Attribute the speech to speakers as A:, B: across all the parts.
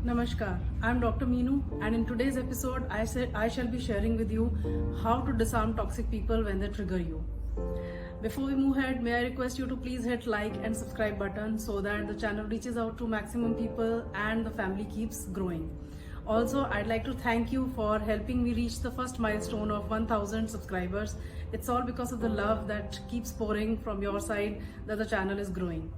A: Namaskar, I'm Dr. Meenu, and in today's episode, I shall be sharing with you how to disarm toxic people when they trigger you. Before we move ahead, may I request you to please hit like and subscribe button so that the channel reaches out to maximum people and the family keeps growing. Also, I'd like to thank you for helping me reach the first milestone of 1000 subscribers. It's all because of the love that keeps pouring from your side that the channel is growing.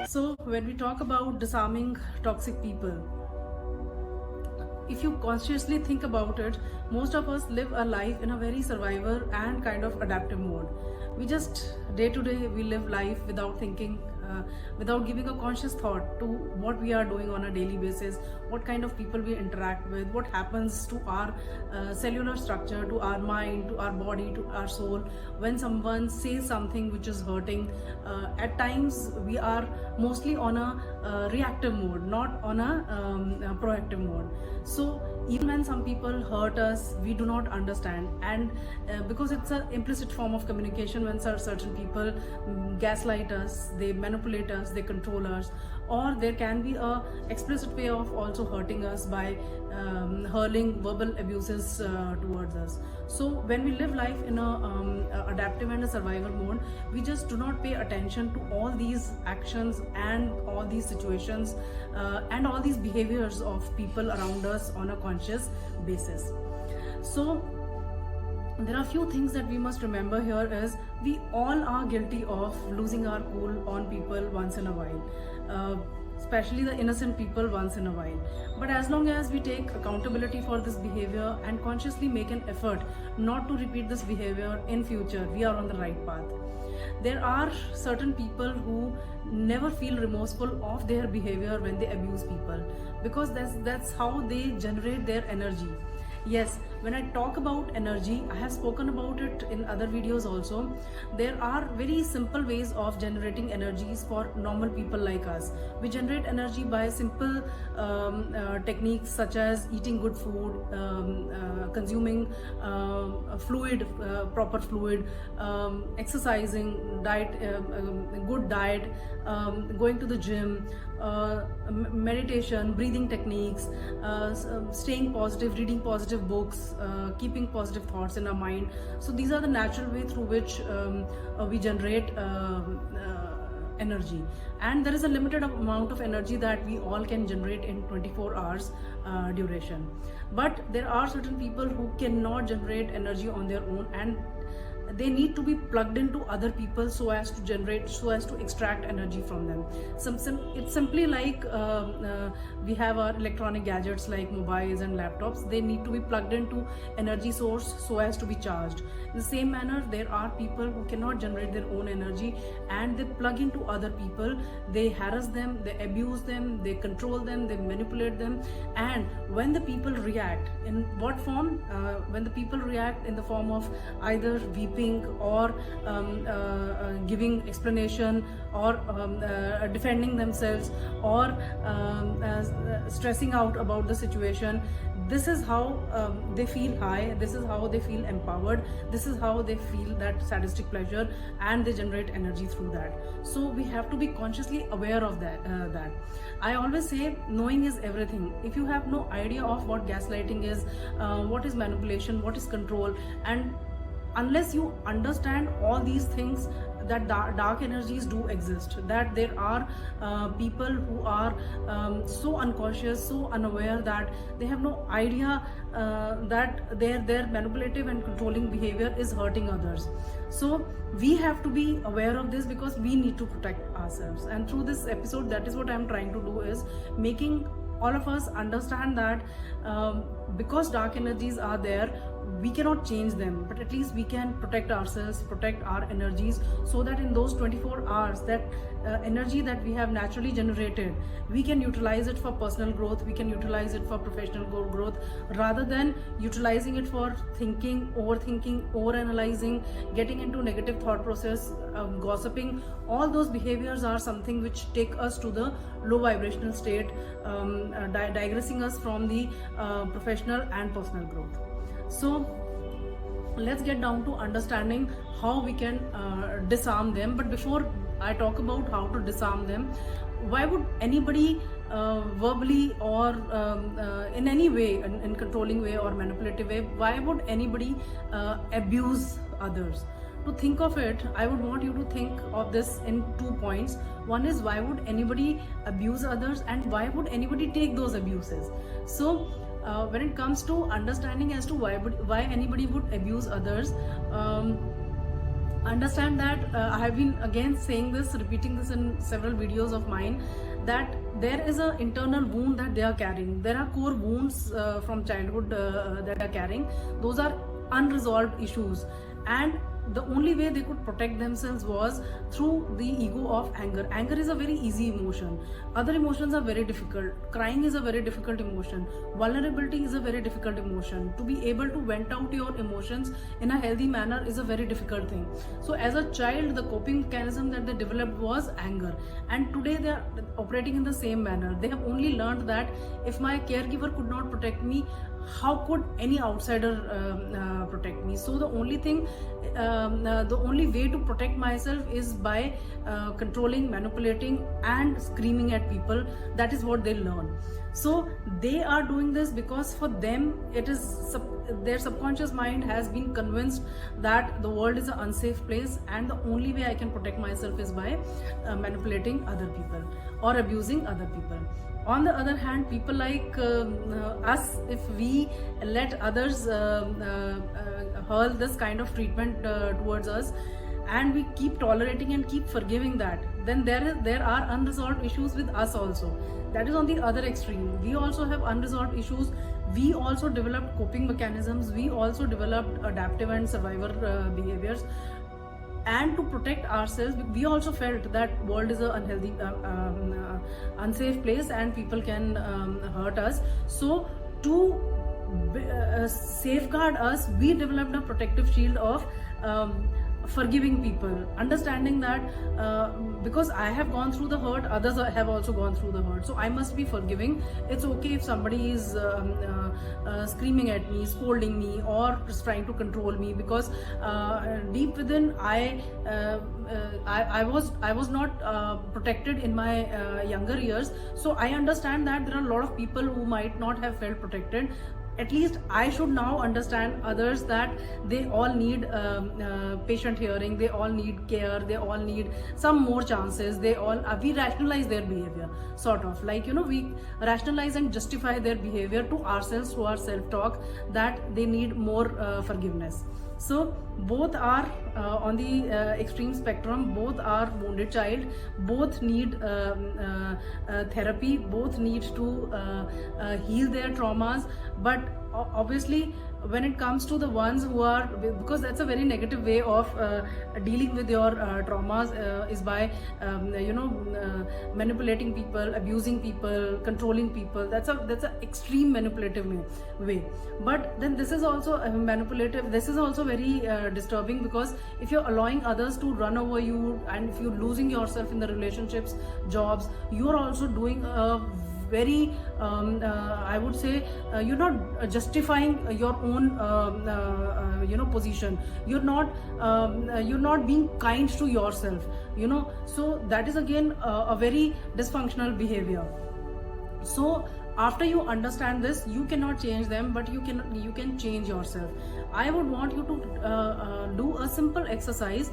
A: So when we talk about disarming toxic people, if you consciously think about it, most of us live a life in a very survivor and kind of adaptive mode. We just day to day we live life without thinking, without giving a conscious thought to what we are doing on a daily basis, what kind of people we interact with, what happens to our cellular structure, to our mind, to our body, to our soul. When someone says something which is hurting, at times we are mostly on a reactive mode, not on a proactive mode. So even when some people hurt us, we do not understand, and because it's an implicit form of communication, when certain people gaslight us, they manipulate us, they control us, or there can be a explicit way of also hurting us by hurling verbal abuses towards us. So when we live life in a adaptive and a survival mode, we just do not pay attention to all these actions and all these situations and all these behaviors of people around us on a conscious basis. So there are a few things that we must remember here is we all are guilty of losing our cool on people once in a while, especially the innocent people once in a while. But as long as we take accountability for this behavior and consciously make an effort not to repeat this behavior in future, we are on the right path. There are certain people who never feel remorseful of their behavior when they abuse people, because that's how they generate their energy. Yes, when I talk about energy, I have spoken about it in other videos also. There are very simple ways of generating energies for normal people like us. We generate energy by simple techniques such as eating good food, consuming fluid, proper fluid, exercising, diet, good diet, going to the gym, meditation, breathing techniques, staying positive, reading positive books, keeping positive thoughts in our mind. So these are the natural way through which we generate energy, and there is a limited amount of energy that we all can generate in 24 hours duration. But there are certain people who cannot generate energy on their own, and they need to be plugged into other people so as to extract energy from them. It's simply like we have our electronic gadgets like mobiles and laptops. They need to be plugged into energy source so as to be charged. In the same manner, there are people who cannot generate their own energy and they plug into other people. They harass them, they abuse them, they control them, they manipulate them. And when the people react, in what form? When the people react in the form of either weeping or giving explanation, or defending themselves, or stressing out about the situation, this is how they feel high, this is how they feel empowered, this is how they feel that sadistic pleasure, and they generate energy through that. So we have to be consciously aware of that. I always say knowing is everything. If you have no idea of what gaslighting is, what is manipulation, what is control, and unless you understand all these things, that dark energies do exist, that there are people who are so unconscious, so unaware that they have no idea that their manipulative and controlling behavior is hurting others. So we have to be aware of this because we need to protect ourselves. And through this episode, that is what I'm trying to do, is making all of us understand that because dark energies are there, we cannot change them, but at least we can protect ourselves, protect our energies, so that in those 24 hours, that energy that we have naturally generated, we can utilize it for personal growth, we can utilize it for professional growth, rather than utilizing it for thinking, overthinking, overanalyzing, getting into negative thought process, gossiping. All those behaviors are something which take us to the low vibrational state, digressing us from the professional and personal growth. So let's get down to understanding how we can disarm them. But before I talk about how to disarm them. Why would anybody verbally or in any way, in controlling way or manipulative way, why would anybody abuse others? To think of it, I would want you to think of this in 2 points. One is, why would anybody abuse others, and why would anybody take those abuses? So when it comes to understanding as to why anybody would abuse others, understand that I have been again saying this, repeating this in several videos of mine, that there is an internal wound that they are carrying. There are core wounds from childhood that are carrying. Those are unresolved issues, and the only way they could protect themselves was through the ego of anger. Anger is a very easy emotion. Other emotions are very difficult. Crying is a very difficult emotion. Vulnerability is a very difficult emotion. To be able to vent out your emotions in a healthy manner is a very difficult thing. So as a child, the coping mechanism that they developed was anger, and today they are operating in the same manner. They have only learned that if my caregiver could not protect me, how could any outsider protect me? So the only thing, the only way to protect myself is by controlling, manipulating, and screaming at people. That is what they learn. So they are doing this because for them it is their subconscious mind has been convinced that the world is an unsafe place, and the only way I can protect myself is by manipulating other people or abusing other people. On the other hand, people like us, if we let others hurl this kind of treatment towards us, and we keep tolerating and keep forgiving that, then there are unresolved issues with us also. That is on the other extreme. We also have unresolved issues. We also developed coping mechanisms. We also developed adaptive and survivor behaviors. And to protect ourselves, we also felt that world is an unhealthy, unsafe place, and people can hurt us. So to safeguard us, we developed a protective shield of forgiving people, understanding that because I have gone through the hurt, others have also gone through the hurt, so I must be forgiving. It's okay if somebody is screaming at me, scolding me, or just trying to control me, because deep within I was not protected in my younger years. So I understand that there are a lot of people who might not have felt protected. At least I should now understand others, that they all need patient hearing, they all need care, they all need some more chances. They all we rationalize their behavior, sort of like, we rationalize and justify their behavior to ourselves, to our self-talk, that they need more forgiveness. So both are on the extreme spectrum. Both are wounded child. Both need therapy. Both need to heal their traumas. But obviously, when it comes to the ones who are, because that's a very negative way of dealing with your traumas, is by manipulating people, abusing people, controlling people. That's a extreme manipulative way. But then this is also manipulative. This is also very disturbing, because if you're allowing others to run over you, and if you're losing yourself in the relationships, jobs, you're also doing a very I would say you're not justifying your own position. You're not being kind to yourself, so that is again a very dysfunctional behavior. So after you understand this, you cannot change them, but you can change yourself. I would want you to do a simple exercise.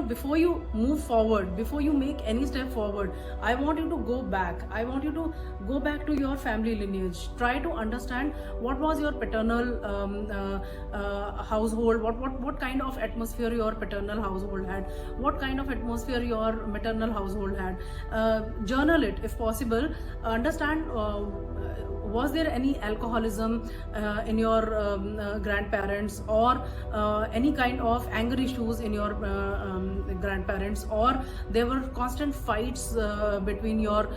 A: Before you move forward, before you make any step forward, I want you to go back. I want you to go back to your family lineage. Try to understand what was your paternal household, what kind of atmosphere your paternal household had, what kind of atmosphere your maternal household had. Journal it if possible. Understand, was there any alcoholism in your grandparents, or any kind of anger issues in your grandparents, or there were constant fights between your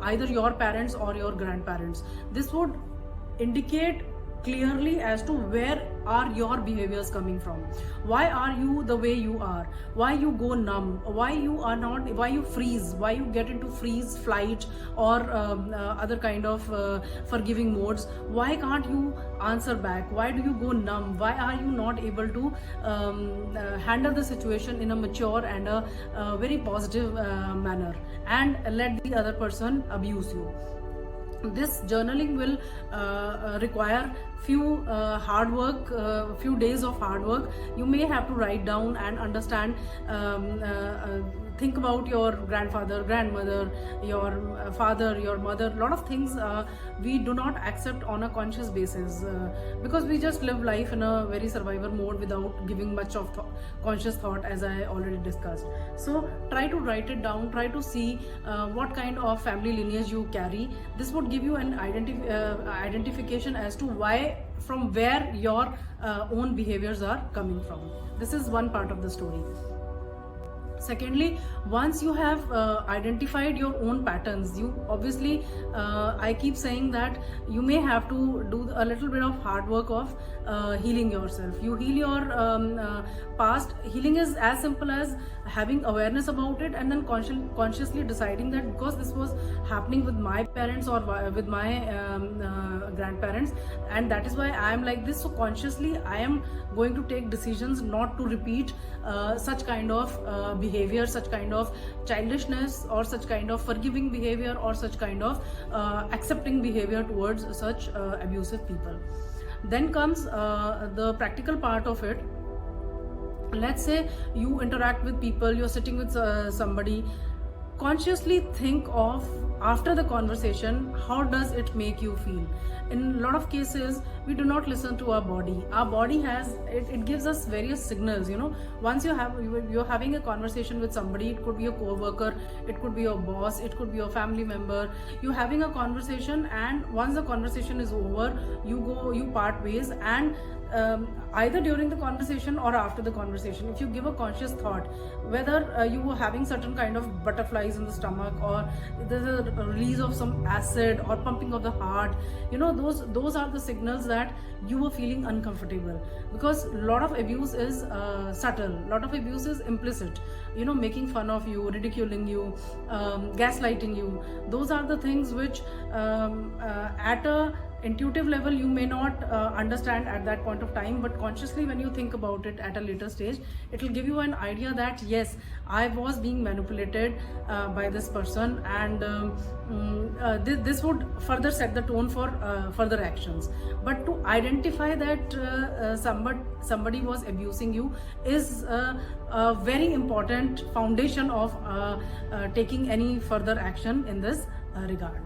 A: either your parents or your grandparents. This would indicate clearly as to where are your behaviors coming from. Why are you the way you are? Why you go numb? Why you freeze? Why you get into freeze, flight, or other kind of forgiving modes? Why can't you answer back? Why do you go numb? Why are you not able to handle the situation in a mature and a very positive manner, and let the other person abuse you? This journaling will require few hard work, few days of hard work. You may have to write down and understand, think about your grandfather, grandmother, your father, your mother. A lot of things we do not accept on a conscious basis because we just live life in a very survivor mode without giving much of conscious thought, as I already discussed. So try to write it down, try to see what kind of family lineage you carry. This would give you an identification as to from where your own behaviors are coming from. This is one part of the story. Secondly, once you have identified your own patterns, you obviously, I keep saying that you may have to do a little bit of hard work of healing yourself. You heal your past. Healing is as simple as having awareness about it and then consciously deciding that because this was happening with my parents or with my grandparents, and that is why I am like this, so consciously I am going to take decisions not to repeat such kind of behavior, such kind of childishness, or such kind of forgiving behavior, or such kind of accepting behavior towards such abusive people. Then comes the practical part of it. Let's say you interact with people, you're sitting with somebody. Consciously think of, after the conversation, how does it make you feel? In a lot of cases, we do not listen to our body. Our body has, it gives us various signals, you know. Once you're having a conversation with somebody, it could be a co-worker, it could be your boss, it could be your family member. You're having a conversation, and once the conversation is over, you part ways, and either during the conversation or after the conversation, if you give a conscious thought, whether you were having certain kind of butterflies in the stomach, or there's a release of some acid or pumping of the heart, you know, those are the signals that you were feeling uncomfortable. Because a lot of abuse is subtle, a lot of abuse is implicit, you know, making fun of you, ridiculing you, gaslighting you. Those are the things which at a intuitive level you may not understand at that point of time, but consciously when you think about it at a later stage, it will give you an idea that yes, I was being manipulated by this person, and this would further set the tone for further actions. But to identify that somebody was abusing you is a very important foundation of taking any further action in this regard.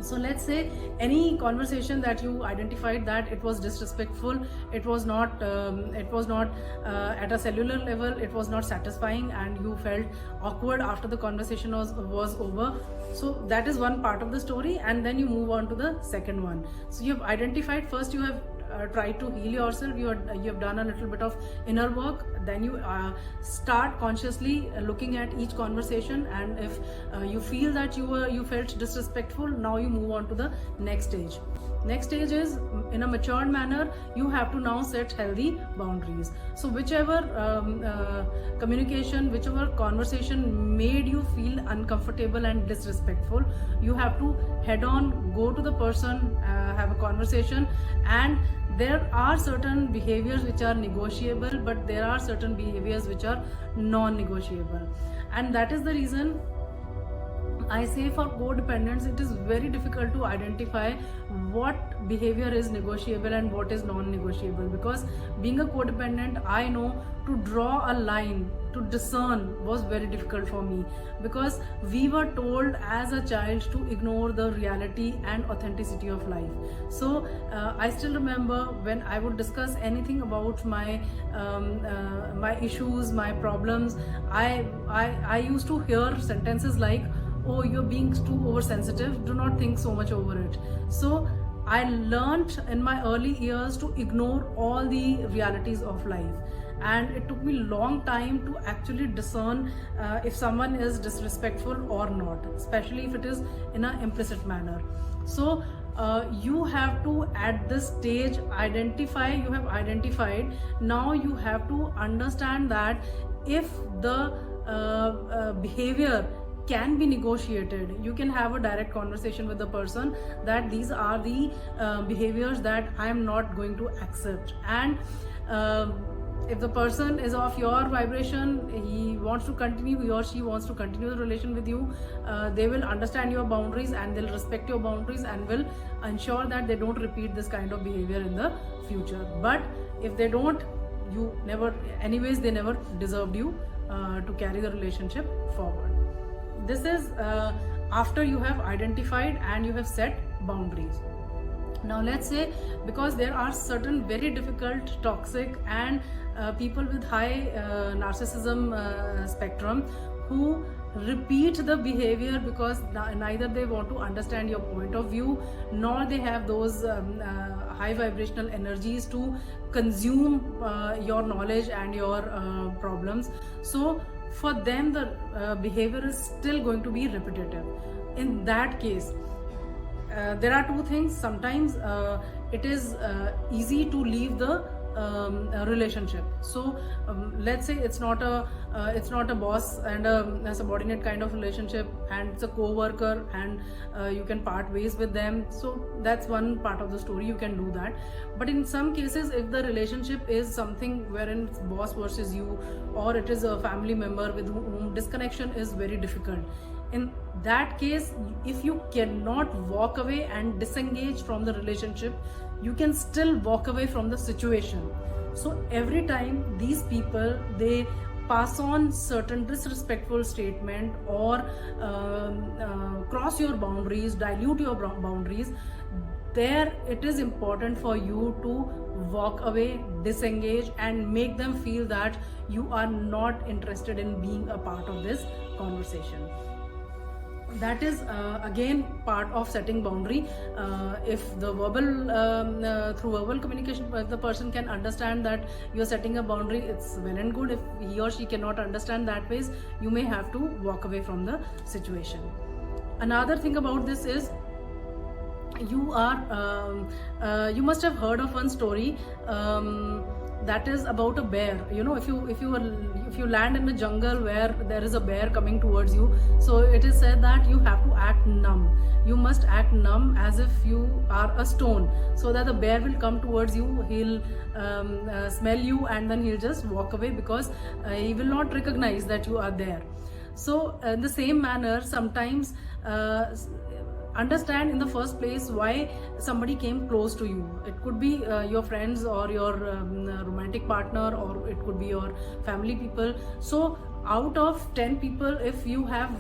A: So let's say any conversation that you identified that it was disrespectful, it was not at a cellular level, it was not satisfying, and you felt awkward after the conversation was over. So that is one part of the story, and then you move on to the second one. So you have identified, first you have tried to heal yourself, you have done a little bit of inner work, then you start consciously looking at each conversation, and if you feel that you felt disrespectful, now you move on to the next stage. Next stage is, in a matured manner, you have to now set healthy boundaries. So whichever communication, whichever conversation made you feel uncomfortable and disrespectful, you have to head on, go to the person, have a conversation. And there are certain behaviors which are negotiable, but there are certain behaviors which are non-negotiable. And that is the reason I say for codependents, it is very difficult to identify what behavior is negotiable and what is non-negotiable, because being a codependent, I know to draw a line, to discern was very difficult for me, because we were told as a child to ignore the reality and authenticity of life. So I still remember when I would discuss anything about my my issues, my problems, I used to hear sentences like, oh, you're being too oversensitive, do not think so much over it. So I learned in my early years to ignore all the realities of life, and it took me a long time to actually discern if someone is disrespectful or not, especially if it is in an implicit manner. So you have to at this stage identify, you have identified, now you have to understand that if the behavior can be negotiated, you can have a direct conversation with the person that these are the behaviors that I am not going to accept. And if the person is of your vibration, he wants to continue, he or she wants to continue the relation with you, they will understand your boundaries and they'll respect your boundaries and will ensure that they don't repeat this kind of behavior in the future. But if they don't, you never, anyways, they never deserved you to carry the relationship forward. This is after you have identified and you have set boundaries. Now let's say, because there are certain very difficult, toxic and people with high narcissism spectrum who repeat the behavior because neither they want to understand your point of view, nor they have those high vibrational energies to consume your knowledge and your problems. So for them the behavior is still going to be repetitive. In that case, there are two things. Sometimes it is easy to leave the relationship. So let's say it's not a boss and a subordinate kind of relationship, and it's a co-worker, and you can part ways with them. So that's one part of the story, you can do that. But in some cases, if the relationship is something wherein it's boss versus you, or it is a family member with whom disconnection is very difficult, in that case, if you cannot walk away and disengage from the relationship, you can still walk away from the situation. So every time these people, they pass on certain disrespectful statement or cross your boundaries, dilute your boundaries, there it is important for you to walk away, disengage, and make them feel that you are not interested in being a part of this conversation. That is again part of setting boundary. If the through verbal communication, if the person can understand that you are setting a boundary, it's well and good. If he or she cannot understand that ways, you may have to walk away from the situation. Another thing about this is, you must have heard of one story that is about a bear. You know, if you land in a jungle where there is a bear coming towards you, so it is said that you have to act numb. You must act numb as if you are a stone, so that the bear will come towards you, he'll smell you, and then he'll just walk away, because he will not recognize that you are there. So in the same manner, sometimes understand in the first place why somebody came close to you. It could be your friends or your romantic partner, or it could be your family people. So out of 10 people, if you have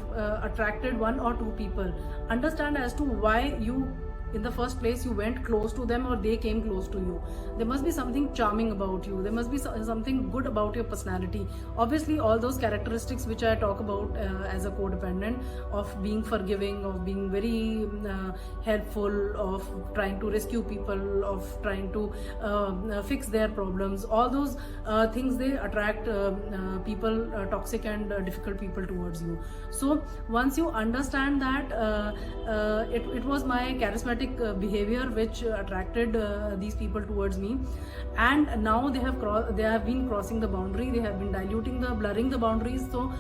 A: attracted 1 or 2 people, understand as to why you in the first place you went close to them, or they came close to you. There must be something charming about you. There must be something good about your personality. Obviously, all those characteristics which I talk about as a codependent, of being forgiving, of being very helpful, of trying to rescue people, of trying to fix their problems, all those things, they attract people, toxic and difficult people towards you. So once you understand that it was my charismatic behavior which attracted these people towards me, and now they have been crossing the boundary, they have been blurring the boundaries. So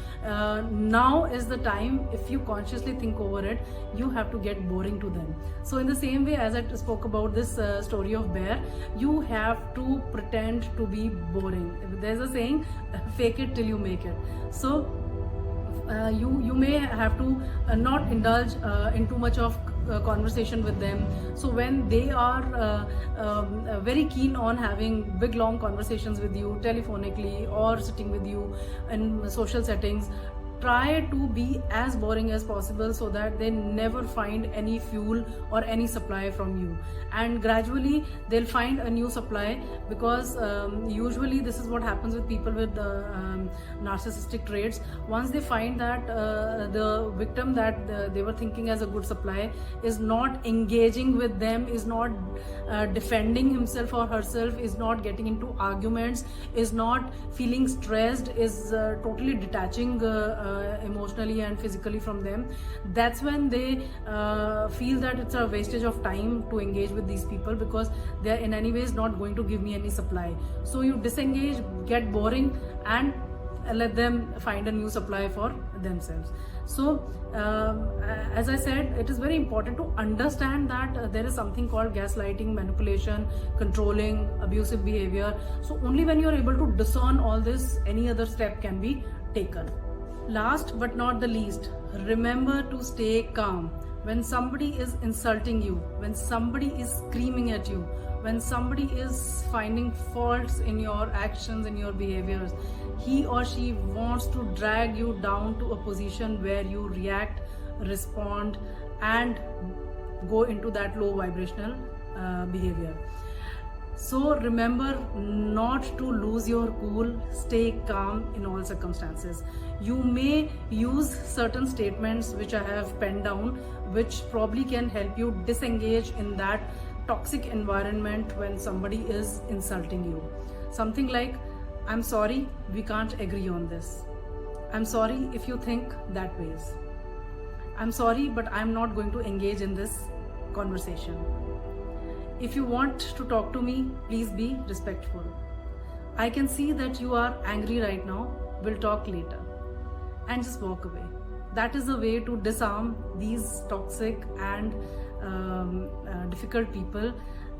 A: now is the time, if you consciously think over it, you have to get boring to them. So in the same way as I spoke about this story of bear, you have to pretend to be boring. There's a saying, fake it till you make it. So you may have to not indulge in too much of conversation with them. So when they are very keen on having big long conversations with you telephonically or sitting with you in social settings, try to be as boring as possible, so that they never find any fuel or any supply from you, and gradually they'll find a new supply, because usually this is what happens with people with narcissistic traits. Once they find that the victim that they were thinking as a good supply is not engaging with them, is not defending himself or herself, is not getting into arguments, is not feeling stressed, is totally detaching emotionally and physically from them, that's when they feel that it's a wastage of time to engage with these people, because they are in any ways not going to give me any supply. So you disengage, get boring, and let them find a new supply for themselves. So as I said, it is very important to understand that there is something called gaslighting, manipulation, controlling, abusive behavior. So only when you are able to discern all this, any other step can be taken. Last but not the least, remember to stay calm. When somebody is insulting you, when somebody is screaming at you, when somebody is finding faults in your actions, in your behaviors, he or she wants to drag you down to a position where you react, respond, and go into that low vibrational behavior. So remember not to lose your cool, stay calm in all circumstances. You may use certain statements which I have penned down, which probably can help you disengage in that toxic environment when somebody is insulting you. Something like, I'm sorry, we can't agree on this. I'm sorry if you think that ways. I'm sorry, but I'm not going to engage in this conversation. If you want to talk to me, please be respectful. I can see that you are angry right now. We'll talk later. And just walk away. That is a way to disarm these toxic and difficult people.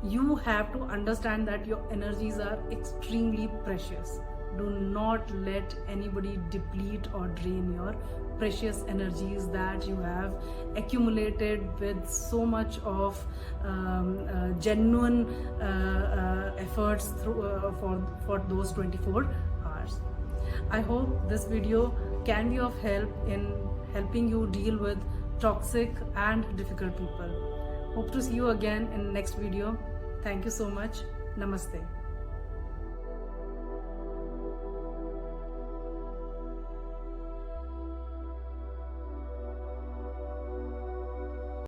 A: You have to understand that your energies are extremely precious. Do not let anybody deplete or drain your precious energies that you have accumulated with so much of genuine efforts for those 24 hours. I hope this video can be of help in helping you deal with toxic and difficult people. Hope to see you again in the next video. Thank you so much. Namaste.